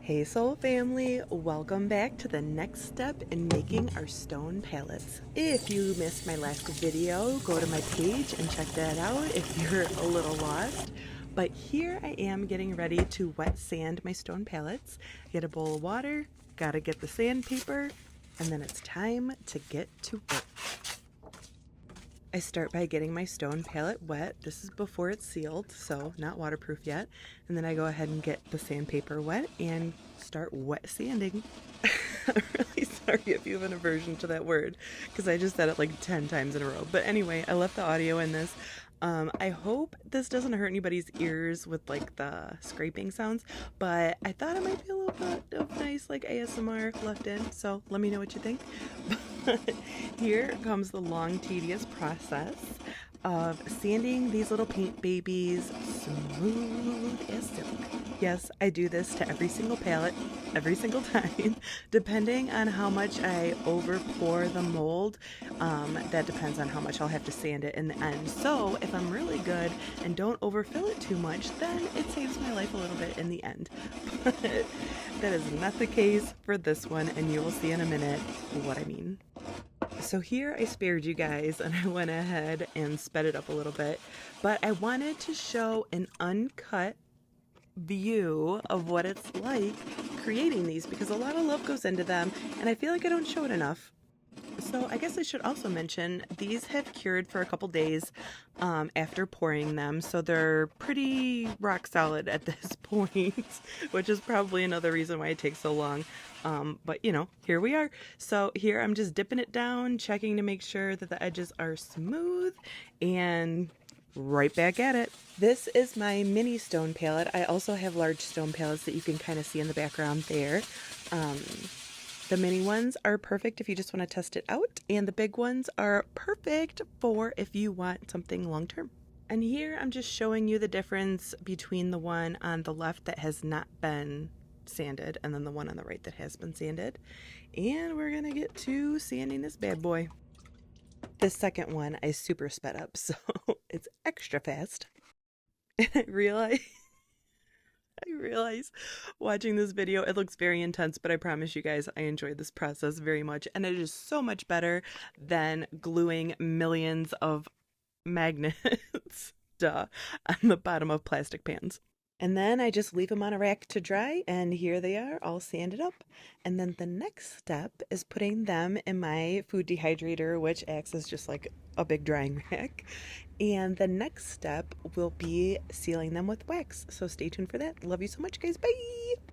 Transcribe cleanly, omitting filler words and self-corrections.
Hey Soul Family, welcome back to the next step in making our stone palettes. If you missed my last video, go to my page and check that out if you're a little lost. But here I am getting ready to wet sand my stone palettes. Get a bowl of water, gotta get the sandpaper, and then it's time to get to work. I start by getting my stone palette wet. This is before it's sealed, so not waterproof yet. And then I go ahead and get the sandpaper wet and start wet sanding. I'm really sorry if you have an aversion to that word, because I just said it like 10 times in a row. But anyway, I left the audio in this. I hope this doesn't hurt anybody's ears with like the scraping sounds, but I thought it might be a little bit of nice like ASMR left in, so let me know what you think. But here comes the long, tedious process of sanding these little paint babies smooth as silk. Yes, I do this to every single palette, every single time, depending on how much I over pour the mold. That depends on how much I'll have to sand it in the end. So if I'm really good and don't overfill it too much, then it saves my life a little bit in the end. But that is not the case for this one, and you will see in a minute what I mean. So here I spared you guys and I went ahead and sped it up a little bit, but I wanted to show an uncut view of what it's like creating these, because a lot of love goes into them and I feel like I don't show it enough. So I guess I should also mention these have cured for a couple days after pouring them, so they're pretty rock solid at this point, which is probably another reason why it takes so long. But you know, here we are. So here I'm just dipping it down, checking to make sure that the edges are smooth, and right back at it. This is my mini stone palette. I also have large stone palettes that you can kind of see in the background there. The mini ones are perfect if you just want to test it out, and the big ones are perfect for if you want something long term. And here I'm just showing you the difference between the one on the left that has not been sanded and then the one on the right that has been sanded. And we're gonna get to sanding this bad boy. This second one I super sped up, so it's extra fast. And I realize watching this video, it looks very intense, but I promise you guys I enjoyed this process very much, and it is so much better than gluing millions of magnets on the bottom of plastic pans. And then I just leave them on a rack to dry, and here they are all sanded up. And then the next step is putting them in my food dehydrator, which acts as just like a big drying rack. And the next step will be sealing them with wax. So stay tuned for that. Love you so much, guys. Bye!